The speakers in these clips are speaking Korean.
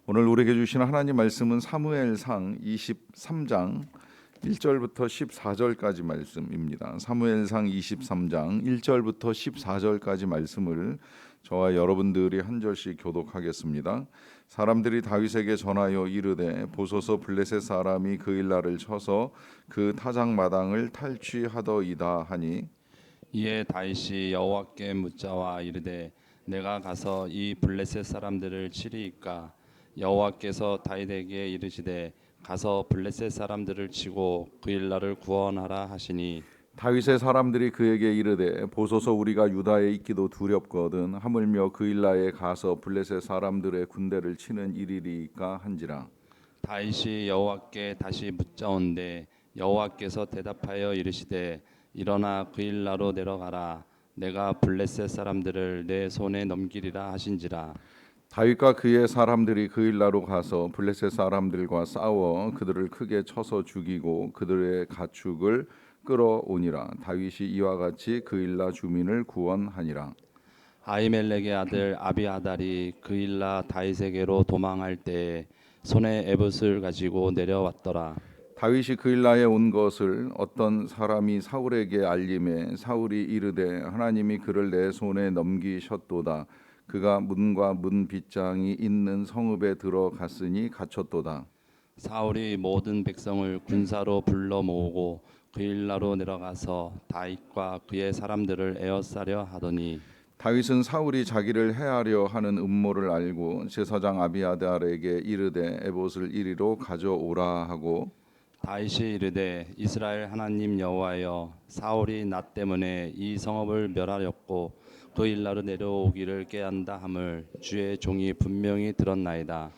오늘 우리에게 주신 하나님 말씀은 사무엘상 23장 1절부터 14절까지 말씀입니다. 사무엘상 23장 1절부터 14절까지 말씀을 저와 여러분들이 한 절씩 교독하겠습니다. 사람들이 다윗에게 전하여 이르되 보소서 블레셋 사람이 그일라를 쳐서 그 타작마당을 탈취하더이다 하니 이에 다윗이 여호와께 묻자와 이르되 내가 가서 이 블레셋 사람들을 치리이까 여호와께서 다윗에게 이르시되 가서 블레셋 사람들을 치고 그일라를 구원하라 하시니 다윗의 사람들이 그에게 이르되 보소서 우리가 유다에 있기도 두렵거든 하물며 그일라에 가서 블레셋 사람들의 군대를 치는 일이리까 한지라. 다윗이 여호와께 다시 묻자온데 여호와께서 대답하여 이르시되 일어나 그일라로 내려가라 내가 블레셋 사람들을 내 손에 넘기리라 하신지라. 다윗과 그의 사람들이 그일라로 가서 블레셋 사람들과 싸워 그들을 크게 쳐서 죽이고 그들의 가축을 끌어오니라. 다윗이 이와 같이 그일라 주민을 구원하니라. 아히멜렉의 아들 아비아달이 그일라 다윗에게로 도망할 때에 손에 에봇을 가지고 내려왔더라. 다윗이 그일라에 온 것을 어떤 사람이 사울에게 알림해 사울이 이르되 하나님이 그를 내 손에 넘기셨도다. 그가 문과 문 빗장이 있는 성읍에 들어갔으니 갇혔도다. 사울이 모든 백성을 군사로 불러 모으고 그일라로 내려가서 다윗과 그의 사람들을 에워싸려 하더니 다윗은 사울이 자기를 해하려 하는 음모를 알고 제사장 아비아달에게 이르되 에봇을 이리로 가져오라 하고 다윗이 이르되 이스라엘 하나님 여호와여 사울이 나 때문에 이 성읍을 멸하였고 그일라로 내려오기를 깨한다 함을 주의 종이 분명히 들었나이다.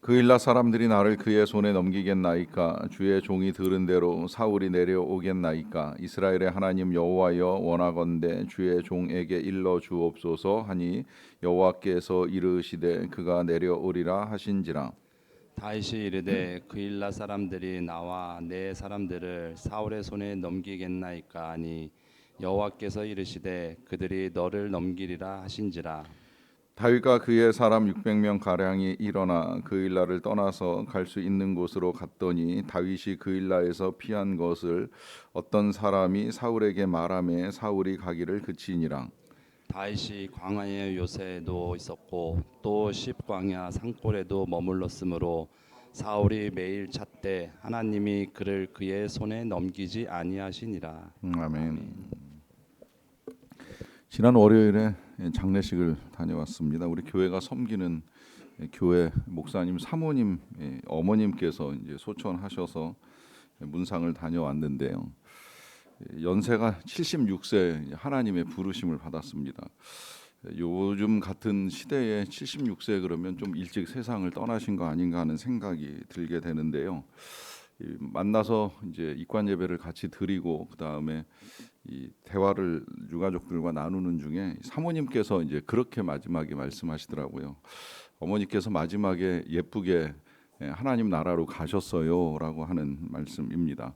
그일라 사람들이 나를 그의 손에 넘기겠나이까 주의 종이 들은 대로 사울이 내려오겠나이까 이스라엘의 하나님 여호와여 원하건대 주의 종에게 일러 주옵소서 하니 여호와께서 이르시되 그가 내려오리라 하신지라. 다윗이 이르되 그일라 사람들이 나와 내 사람들을 사울의 손에 넘기겠나이까 하니 여호와께서 이르시되 그들이 너를 넘기리라 하신지라. 다윗과 그의 사람 600명 가량이 일어나 그일라를 떠나서 갈 수 있는 곳으로 갔더니 다윗이 그일라에서 피한 것을 어떤 사람이 사울에게 말하매 사울이 가기를 그치니라. 다윗이 광야의 요새에도 있었고 또 십광야 산골에도 머물렀으므로 사울이 매일 찾되 하나님이 그를 그의 손에 넘기지 아니하시니라. 아멘. 지난 월요일에 장례식을 다녀왔습니다. 우리 교회가 섬기는 교회 목사님 사모님 어머님께서 이제 소천하셔서 문상을 다녀왔는데요. 연세가 76세 하나님의 부르심을 받았습니다. 요즘 같은 시대에 76세 그러면 좀 일찍 세상을 떠나신 거 아닌가 하는 생각이 들게 되는데요. 만나서 이제 입관 예배를 같이 드리고 그 다음에 이 대화를 유가족들과 나누는 중에 사모님께서 이제 그렇게 마지막에 말씀하시더라고요. 어머니께서 마지막에 예쁘게 하나님 나라로 가셨어요라고 하는 말씀입니다.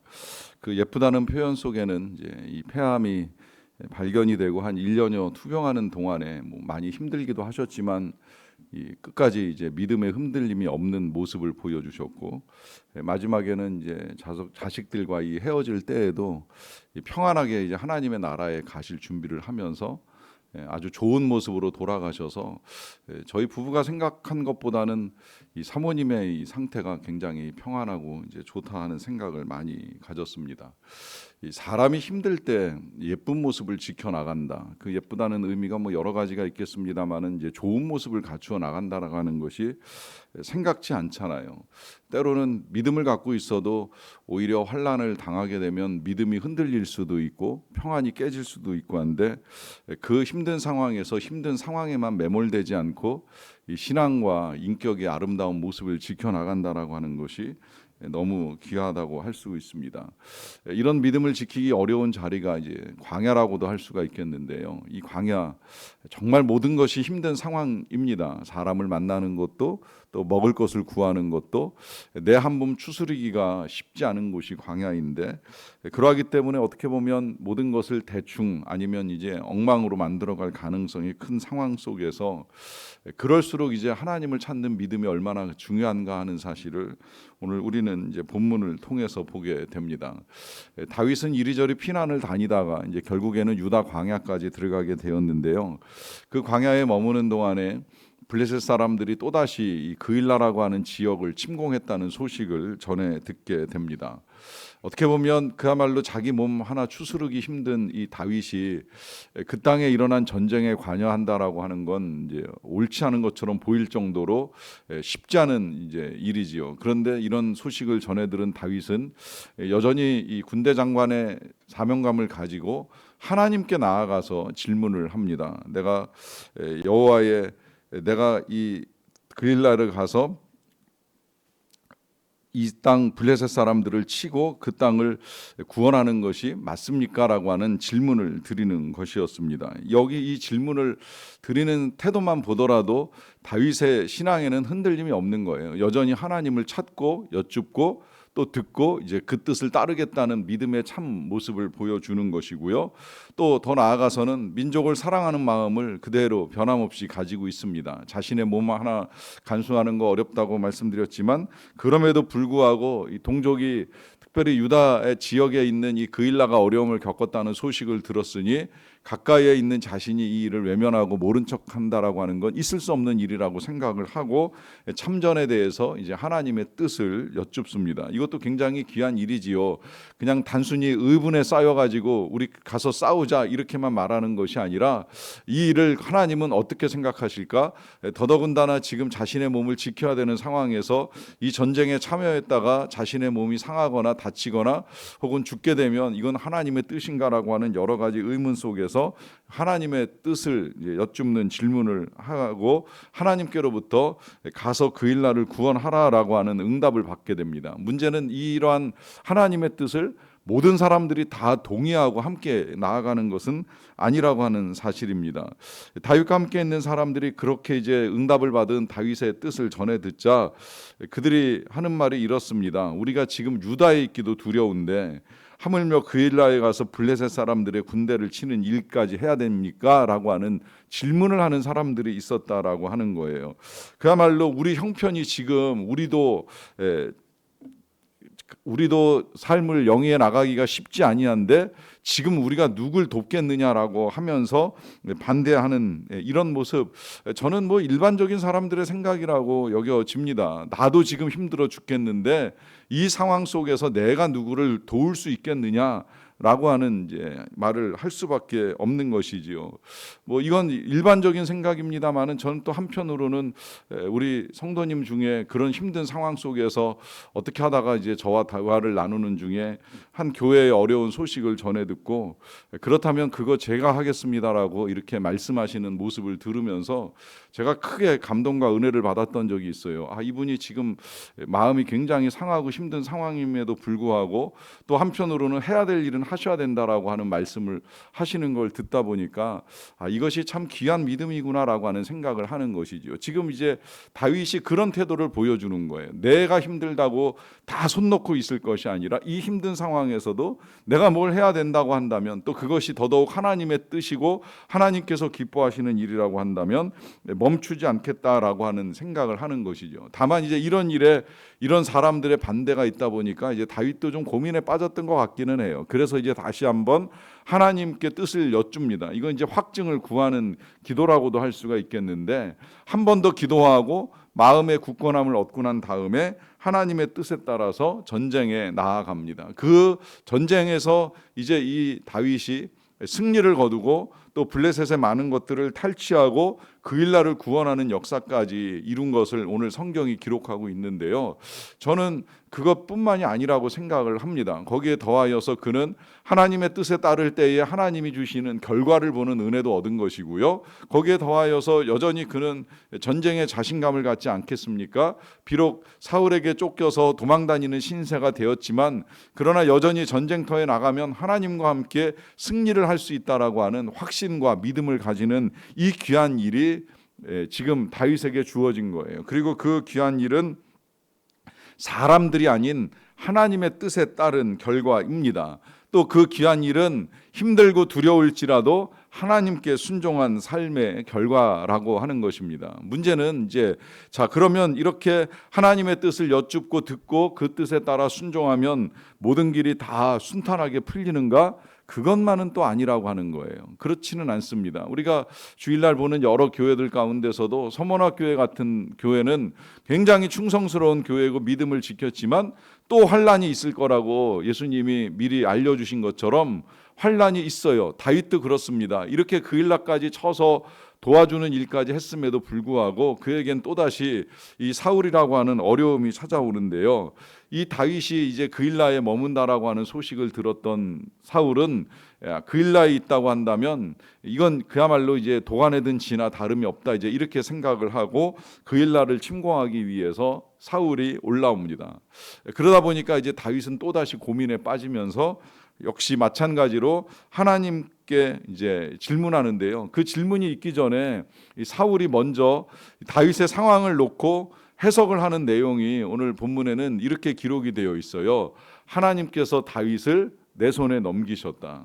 그 예쁘다는 표현 속에는 이제 이 폐암이 발견이 되고 한 1년여 투병하는 동안에 뭐 많이 힘들기도 하셨지만 이 끝까지 이제 믿음의 흔들림이 없는 모습을 보여주셨고 마지막에는 이제 자식들과 이 헤어질 때에도 평안하게 이제 하나님의 나라에 가실 준비를 하면서 아주 좋은 모습으로 돌아가셔서 저희 부부가 생각한 것보다는 이 사모님의 이 상태가 굉장히 평안하고 이제 좋다 하는 생각을 많이 가졌습니다. 이 사람이 힘들 때 예쁜 모습을 지켜 나간다. 그 예쁘다는 의미가 뭐 여러 가지가 있겠습니다만은 이제 좋은 모습을 갖추어 나간다라고 하는 것이 생각지 않잖아요. 때로는 믿음을 갖고 있어도 오히려 환난을 당하게 되면 믿음이 흔들릴 수도 있고 평안이 깨질 수도 있고 한데 그 힘든 상황에서 힘든 상황에만 매몰되지 않고 이 신앙과 인격의 아름다운 모습을 지켜나간다라고 하는 것이 너무 귀하다고 할 수 있습니다. 이런 믿음을 지키기 어려운 자리가 이제 광야라고도 할 수가 있겠는데요. 이 광야 정말 모든 것이 힘든 상황입니다. 사람을 만나는 것도 또 먹을 것을 구하는 것도 내 한 몸 추스르기가 쉽지 않은 곳이 광야인데, 그러하기 때문에 어떻게 보면 모든 것을 대충 아니면 이제 엉망으로 만들어갈 가능성이 큰 상황 속에서 그럴수록 이제 하나님을 찾는 믿음이 얼마나 중요한가 하는 사실을 오늘 우리는 이제 본문을 통해서 보게 됩니다. 다윗은 이리저리 피난을 다니다가 이제 결국에는 유다 광야까지 들어가게 되었는데요. 그 광야에 머무는 동안에 블레셋 사람들이 또다시 이 그일라라고 하는 지역을 침공했다는 소식을 전해 듣게 됩니다. 어떻게 보면 그야말로 자기 몸 하나 추스르기 힘든 이 다윗이 그 땅에 일어난 전쟁에 관여한다라고 하는 건 이제 옳지 않은 것처럼 보일 정도로 쉽지 않은 이제 일이지요. 그런데 이런 소식을 전해 들은 다윗은 여전히 이 군대 장관의 사명감을 가지고 하나님께 나아가서 질문을 합니다. 내가 이 그일라를 가서 이 땅 블레셋 사람들을 치고 그 땅을 구원하는 것이 맞습니까? 라고 하는 질문을 드리는 것이었습니다. 여기 이 질문을 드리는 태도만 보더라도 다윗의 신앙에는 흔들림이 없는 거예요. 여전히 하나님을 찾고 여쭙고 또 듣고 이제 그 뜻을 따르겠다는 믿음의 참 모습을 보여주는 것이고요. 또 더 나아가서는 민족을 사랑하는 마음을 그대로 변함없이 가지고 있습니다. 자신의 몸 하나 간수하는 거 어렵다고 말씀드렸지만 그럼에도 불구하고 이 동족이 특별히 유다의 지역에 있는 이 그일라가 어려움을 겪었다는 소식을 들었으니 가까이에 있는 자신이 이 일을 외면하고 모른 척한다라고 하는 건 있을 수 없는 일이라고 생각을 하고 참전에 대해서 이제 하나님의 뜻을 여쭙습니다. 이것도 굉장히 귀한 일이지요. 그냥 단순히 의분에 쌓여가지고 우리 가서 싸우자 이렇게만 말하는 것이 아니라 이 일을 하나님은 어떻게 생각하실까? 더더군다나 지금 자신의 몸을 지켜야 되는 상황에서 이 전쟁에 참여했다가 자신의 몸이 상하거나 다치거나 혹은 죽게 되면 이건 하나님의 뜻인가라고 하는 여러 가지 의문 속에서 하나님의 뜻을 여쭙는 질문을 하고 하나님께로부터 가서 그일라를 구원하라라고 하는 응답을 받게 됩니다. 문제는 이러한 하나님의 뜻을 모든 사람들이 다 동의하고 함께 나아가는 것은 아니라고 하는 사실입니다. 다윗과 함께 있는 사람들이 그렇게 이제 응답을 받은 다윗의 뜻을 전해 듣자 그들이 하는 말이 이렇습니다. 우리가 지금 유다에 있기도 두려운데 하물며 그일라에 가서 블레셋 사람들의 군대를 치는 일까지 해야 됩니까? 라고 하는 질문을 하는 사람들이 있었다라고 하는 거예요. 그야말로 우리 형편이 지금 우리도 삶을 영위해 나가기가 쉽지 아니한데 지금 우리가 누굴 돕겠느냐라고 하면서 반대하는 이런 모습, 저는 뭐 일반적인 사람들의 생각이라고 여겨집니다. 나도 지금 힘들어 죽겠는데 이 상황 속에서 내가 누구를 도울 수 있겠느냐? 라고 하는 이제 말을 할 수밖에 없는 것이지요. 뭐 이건 일반적인 생각입니다만은 저는 또 한편으로는 우리 성도님 중에 그런 힘든 상황 속에서 어떻게 하다가 이제 저와 대화를 나누는 중에 한 교회의 어려운 소식을 전해 듣고 그렇다면 그거 제가 하겠습니다라고 이렇게 말씀하시는 모습을 들으면서 제가 크게 감동과 은혜를 받았던 적이 있어요. 이분이 지금 마음이 굉장히 상하고 힘든 상황임에도 불구하고 또 한편으로는 해야 될 일은 하셔야 된다라고 하는 말씀을 하시는 걸 듣다 보니까 이것이 참 귀한 믿음이구나라고 하는 생각을 하는 것이죠. 지금 이제 다윗이 그런 태도를 보여주는 거예요. 내가 힘들다고 다 손 놓고 있을 것이 아니라 이 힘든 상황에서도 내가 뭘 해야 된다고 한다면 또 그것이 더더욱 하나님의 뜻이고 하나님께서 기뻐하시는 일이라고 한다면 멈추지 않겠다라고 하는 생각을 하는 것이죠. 다만 이제 이런 일에 이런 사람들의 반대가 있다 보니까 이제 다윗도 좀 고민에 빠졌던 것 같기는 해요. 그래서 이제 다시 한번 하나님께 뜻을 여쭙니다. 이건 이제 확증을 구하는 기도라고도 할 수가 있겠는데 한 번 더 기도하고 마음의 굳건함을 얻고 난 다음에 하나님의 뜻에 따라서 전쟁에 나아갑니다. 그 전쟁에서 이제 이 다윗이 승리를 거두고 또 블레셋의 많은 것들을 탈취하고 그일라를 구원하는 역사까지 이룬 것을 오늘 성경이 기록하고 있는데요. 저는 그것뿐만이 아니라고 생각을 합니다. 거기에 더하여서 그는 하나님의 뜻에 따를 때에 하나님이 주시는 결과를 보는 은혜도 얻은 것이고요. 거기에 더하여서 여전히 그는 전쟁에 자신감을 갖지 않겠습니까? 비록 사울에게 쫓겨서 도망다니는 신세가 되었지만 그러나 여전히 전쟁터에 나가면 하나님과 함께 승리를 할 수 있다라고 하는 확신과 믿음을 가지는 이 귀한 일이 지금 다윗에게 주어진 거예요. 그리고 그 귀한 일은 사람들이 아닌 하나님의 뜻에 따른 결과입니다. 또 그 귀한 일은 힘들고 두려울지라도 하나님께 순종한 삶의 결과라고 하는 것입니다. 문제는 이제 자 그러면 이렇게 하나님의 뜻을 여쭙고 듣고 그 뜻에 따라 순종하면 모든 길이 다 순탄하게 풀리는가? 그것만은 또 아니라고 하는 거예요. 그렇지는 않습니다. 우리가 주일날 보는 여러 교회들 가운데서도 서문화교회 같은 교회는 굉장히 충성스러운 교회고 믿음을 지켰지만 또 환란이 있을 거라고 예수님이 미리 알려주신 것처럼 환란이 있어요. 다윗도 그렇습니다. 이렇게 그 일날까지 쳐서 도와주는 일까지 했음에도 불구하고 그에겐 또다시 이 사울이라고 하는 어려움이 찾아오는데요. 이 다윗이 이제 그일라에 머문다라고 하는 소식을 들었던 사울은 그일라에 있다고 한다면 이건 그야말로 이제 도간에 든 쥐나 다름이 없다 이제 이렇게 생각을 하고 그일라를 침공하기 위해서 사울이 올라옵니다. 그러다 보니까 이제 다윗은 또다시 고민에 빠지면서 역시 마찬가지로 하나님께 이제 질문하는데요. 그 질문이 있기 전에 이 사울이 먼저 다윗의 상황을 놓고 해석을 하는 내용이 오늘 본문에는 이렇게 기록이 되어 있어요. 하나님께서 다윗을 내 손에 넘기셨다.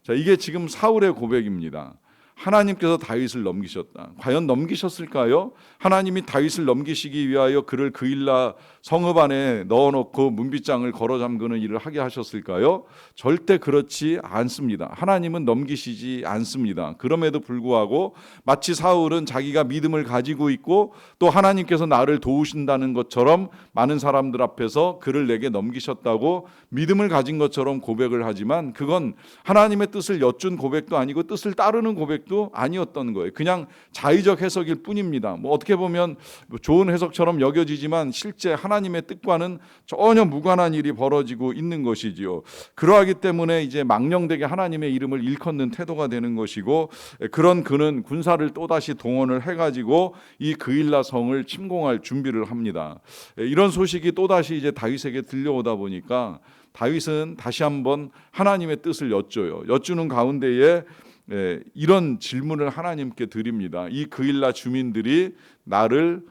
자, 이게 지금 사울의 고백입니다. 하나님께서 다윗을 넘기셨다. 과연 넘기셨을까요? 하나님이 다윗을 넘기시기 위하여 그를 그일라 성읍 안에 넣어놓고 문빗장을 걸어 잠그는 일을 하게 하셨을까요? 절대 그렇지 않습니다. 하나님은 넘기시지 않습니다. 그럼에도 불구하고 마치 사울은 자기가 믿음을 가지고 있고 또 하나님께서 나를 도우신다는 것처럼 많은 사람들 앞에서 그를 내게 넘기셨다고 믿음을 가진 것처럼 고백을 하지만 그건 하나님의 뜻을 여쭌 고백도 아니고 뜻을 따르는 고백도 아니었던 거예요. 그냥 자의적 해석일 뿐입니다. 뭐 어떻게 보면 좋은 해석처럼 여겨지지만 실제 하나님의 뜻과는 전혀 무관한 일이 벌어지고 있는 것이지요. 그러하기 때문에 이제 망령되게 하나님의 이름을 일컫는 태도가 되는 것이고 그런 그는 군사를 또다시 동원을 해가지고 이 그일라 성을 침공할 준비를 합니다. 이런 소식이 또다시 이제 다윗에게 들려오다 보니까 다윗은 다시 한번 하나님의 뜻을 여쭤요. 여쭈는 가운데에 이런 질문을 하나님께 드립니다. 이 그일라 주민들이 나를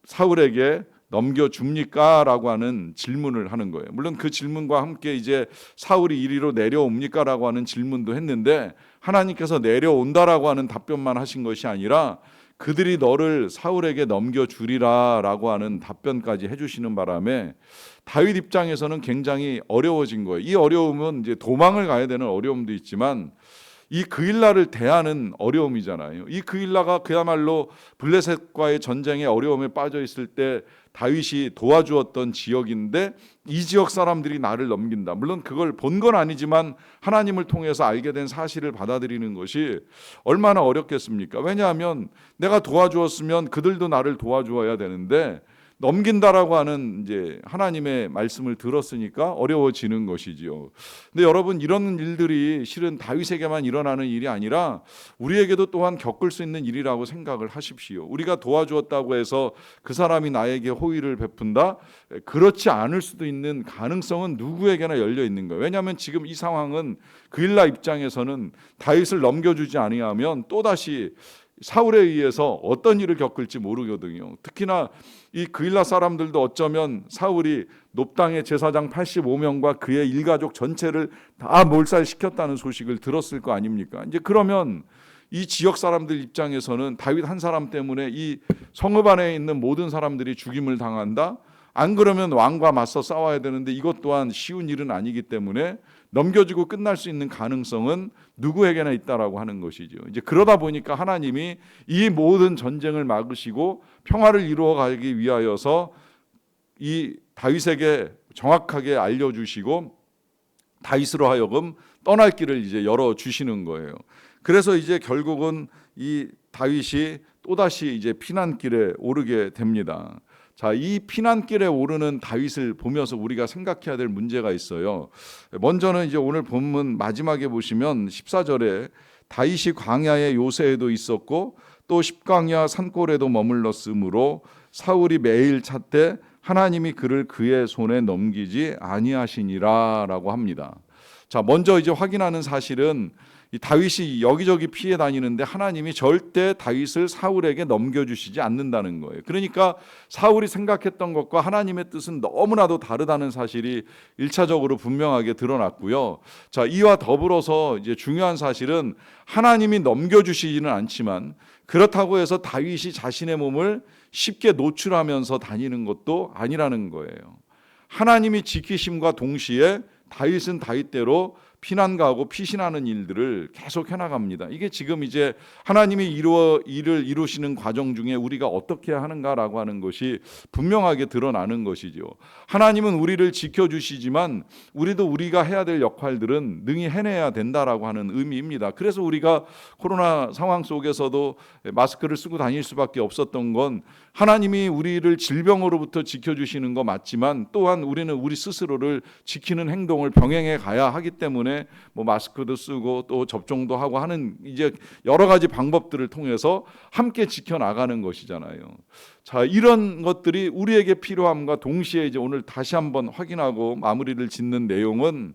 사울에게 넘겨줍니까? 라고 하는 질문을 하는 거예요. 물론 그 질문과 함께 이제 사울이 이리로 내려옵니까? 라고 하는 질문도 했는데 하나님께서 내려온다라고 하는 답변만 하신 것이 아니라 그들이 너를 사울에게 넘겨주리라 라고 하는 답변까지 해주시는 바람에 다윗 입장에서는 굉장히 어려워진 거예요. 이 어려움은 이제 도망을 가야 되는 어려움도 있지만 이 그일라를 대하는 어려움이잖아요. 이 그일라가 그야말로 블레셋과의 전쟁에 어려움에 빠져 있을 때 다윗이 도와주었던 지역인데 이 지역 사람들이 나를 넘긴다. 물론 그걸 본 건 아니지만 하나님을 통해서 알게 된 사실을 받아들이는 것이 얼마나 어렵겠습니까? 왜냐하면 내가 도와주었으면 그들도 나를 도와주어야 되는데 넘긴다라고 하는 이제 하나님의 말씀을 들었으니까 어려워지는 것이지요. 근데 여러분 이런 일들이 실은 다윗에게만 일어나는 일이 아니라 우리에게도 또한 겪을 수 있는 일이라고 생각을 하십시오. 우리가 도와주었다고 해서 그 사람이 나에게 호의를 베푼다? 그렇지 않을 수도 있는 가능성은 누구에게나 열려 있는 거예요. 왜냐하면 지금 이 상황은 그일라 입장에서는 다윗을 넘겨주지 아니하면 또다시 사울에 의해서 어떤 일을 겪을지 모르거든요. 특히나 이 그일라 사람들도 어쩌면 사울이 높당의 제사장 85명과 그의 일가족 전체를 다 몰살시켰다는 소식을 들었을 거 아닙니까? 이제 그러면 이 지역 사람들 입장에서는 다윗 한 사람 때문에 이 성읍 안에 있는 모든 사람들이 죽임을 당한다? 안 그러면 왕과 맞서 싸워야 되는데 이것 또한 쉬운 일은 아니기 때문에 넘겨주고 끝날 수 있는 가능성은 누구에게나 있다라고 하는 것이죠. 이제 그러다 보니까 하나님이 이 모든 전쟁을 막으시고 평화를 이루어 가기 위하여서 이 다윗에게 정확하게 알려주시고 다윗으로 하여금 떠날 길을 이제 열어 주시는 거예요. 그래서 이제 결국은 이 다윗이 또다시 이제 피난길에 오르게 됩니다. 자, 이 피난길에 오르는 다윗을 보면서 우리가 생각해야 될 문제가 있어요. 먼저는 이제 오늘 본문 마지막에 보시면 14절에 다윗이 광야의 요새에도 있었고 또 십광야 산골에도 머물렀으므로 사울이 매일 찾되 하나님이 그를 그의 손에 넘기지 아니하시니라라고 합니다. 자, 먼저 이제 확인하는 사실은 이 다윗이 여기저기 피해 다니는데 하나님이 절대 다윗을 사울에게 넘겨주시지 않는다는 거예요. 그러니까 사울이 생각했던 것과 하나님의 뜻은 너무나도 다르다는 사실이 1차적으로 분명하게 드러났고요. 자, 이와 더불어서 이제 중요한 사실은 하나님이 넘겨주시지는 않지만 그렇다고 해서 다윗이 자신의 몸을 쉽게 노출하면서 다니는 것도 아니라는 거예요. 하나님이 지키심과 동시에 다윗은 다윗대로 피난가고 피신하는 일들을 계속 해나갑니다. 이게 지금 이제 하나님이 일을 이루시는 과정 중에 우리가 어떻게 하는가라고 하는 것이 분명하게 드러나는 것이죠. 하나님은 우리를 지켜주시지만 우리도 우리가 해야 될 역할들은 능히 해내야 된다라고 하는 의미입니다. 그래서 우리가 코로나 상황 속에서도 마스크를 쓰고 다닐 수밖에 없었던 건 하나님이 우리를 질병으로부터 지켜주시는 거 맞지만 또한 우리는 우리 스스로를 지키는 행동을 병행해 가야 하기 때문에 뭐 마스크도 쓰고 또 접종도 하고 하는 이제 여러 가지 방법들을 통해서 함께 지켜나가는 것이잖아요. 자, 이런 것들이 우리에게 필요함과 동시에 이제 오늘 다시 한번 확인하고 마무리를 짓는 내용은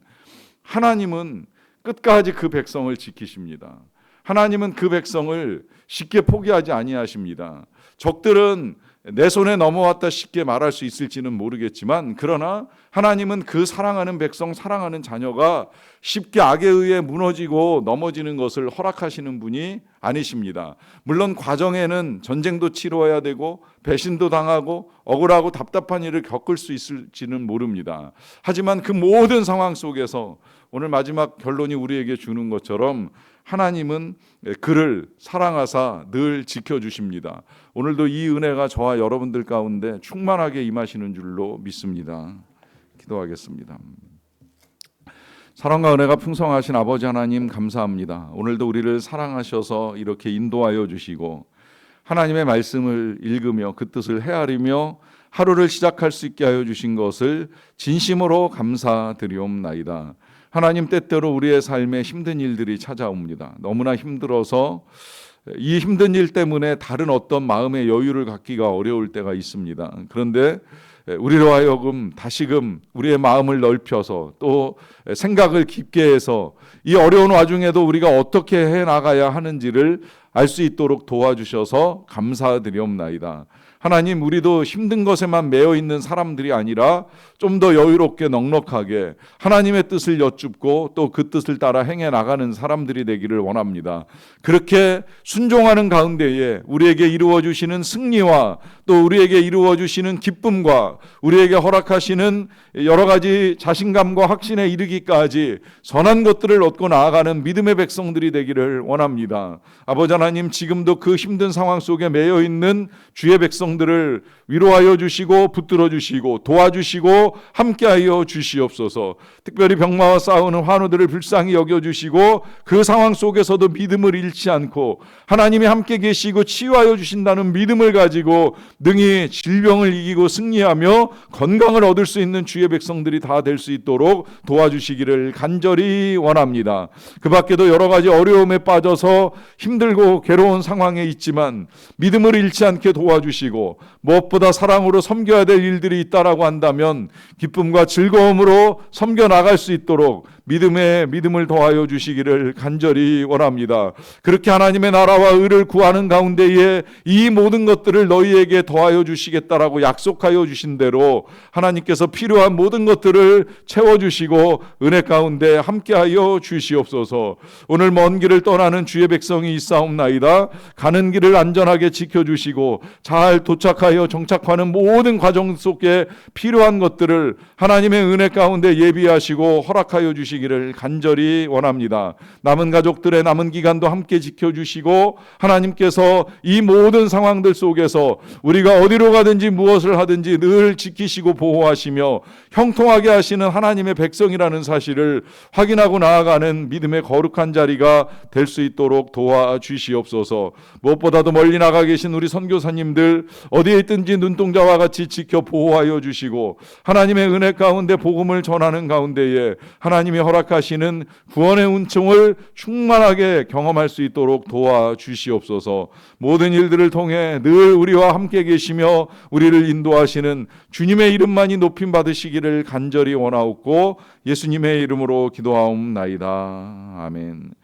하나님은 끝까지 그 백성을 지키십니다. 하나님은 그 백성을 쉽게 포기하지 아니하십니다. 적들은 내 손에 넘어왔다 쉽게 말할 수 있을지는 모르겠지만 그러나 하나님은 그 사랑하는 백성, 사랑하는 자녀가 쉽게 악에 의해 무너지고 넘어지는 것을 허락하시는 분이 아니십니다. 물론 과정에는 전쟁도 치러야 되고 배신도 당하고 억울하고 답답한 일을 겪을 수 있을지는 모릅니다. 하지만 그 모든 상황 속에서 오늘 마지막 결론이 우리에게 주는 것처럼 하나님은 그를 사랑하사 늘 지켜주십니다. 오늘도 이 은혜가 저와 여러분들 가운데 충만하게 임하시는 줄로 믿습니다. 기도하겠습니다. 사랑과 은혜가 풍성하신 아버지 하나님 감사합니다. 오늘도 우리를 사랑하셔서 이렇게 인도하여 주시고 하나님의 말씀을 읽으며 그 뜻을 헤아리며 하루를 시작할 수 있게 하여 주신 것을 진심으로 감사드리옵나이다. 하나님, 때때로 우리의 삶에 힘든 일들이 찾아옵니다. 너무나 힘들어서 이 힘든 일 때문에 다른 어떤 마음의 여유를 갖기가 어려울 때가 있습니다. 그런데 우리로 하여금 다시금 우리의 마음을 넓혀서 또 생각을 깊게 해서 이 어려운 와중에도 우리가 어떻게 해나가야 하는지를 알 수 있도록 도와주셔서 감사드리옵나이다. 하나님, 우리도 힘든 것에만 매여 있는 사람들이 아니라 좀 더 여유롭게 넉넉하게 하나님의 뜻을 여쭙고 또 그 뜻을 따라 행해 나가는 사람들이 되기를 원합니다. 그렇게 순종하는 가운데에 우리에게 이루어 주시는 승리와 또 우리에게 이루어 주시는 기쁨과 우리에게 허락하시는 여러 가지 자신감과 확신에 이르기까지 선한 것들을 얻고 나아가는 믿음의 백성들이 되기를 원합니다. 아버지 하나님, 지금도 그 힘든 상황 속에 매여 있는 주의 백성들을 위로하여 주시고 붙들어 주시고 도와주시고 함께하여 주시옵소서. 특별히 병마와 싸우는 환우들을 불쌍히 여겨주시고 그 상황 속에서도 믿음을 잃지 않고 하나님이 함께 계시고 치유하여 주신다는 믿음을 가지고 능히 질병을 이기고 승리하며 건강을 얻을 수 있는 주의 백성들이 다 될 수 있도록 도와주시기를 간절히 원합니다. 그 밖에도 여러 가지 어려움에 빠져서 힘들고 괴로운 상황에 있지만 믿음을 잃지 않게 도와주시고 무엇보다 사랑으로 섬겨야 될 일들이 있다라고 한다면 기쁨과 즐거움으로 섬겨 나갈 수 있도록 믿음을 더하여 주시기를 간절히 원합니다. 그렇게 하나님의 나라와 의를 구하는 가운데에 이 모든 것들을 너희에게 더하여 주시겠다라고 약속하여 주신 대로 하나님께서 필요한 모든 것들을 채워주시고 은혜 가운데 함께하여 주시옵소서. 오늘 먼 길을 떠나는 주의 백성이 있사옵나이다. 가는 길을 안전하게 지켜주시고 잘 도착하여 정착하는 모든 과정 속에 필요한 것들을 하나님의 은혜 가운데 예비하시고 허락하여 주시기를 간절히 원합니다. 남은 가족들의 남은 기간도 함께 지켜주시고 하나님께서 이 모든 상황들 속에서 우리가 어디로 가든지 무엇을 하든지 늘 지키시고 보호하시며 형통하게 하시는 하나님의 백성이라는 사실을 확인하고 나아가는 믿음의 거룩한 자리가 될 수 있도록 도와주시옵소서. 무엇보다도 멀리 나가 계신 우리 선교사님들 어디에 있든지 눈동자와 같이 지켜 보호하여 주시고 하나님의 은혜 가운데 복음을 전하는 가운데에 하나님이 허락하시는 구원의 은총을 충만하게 경험할 수 있도록 도와주시옵소서. 모든 일들을 통해 늘 우리와 함께 계시며 우리를 인도하시는 주님의 이름만이 높임 받으시기를 간절히 원하옵고 예수님의 이름으로 기도하옵나이다. 아멘.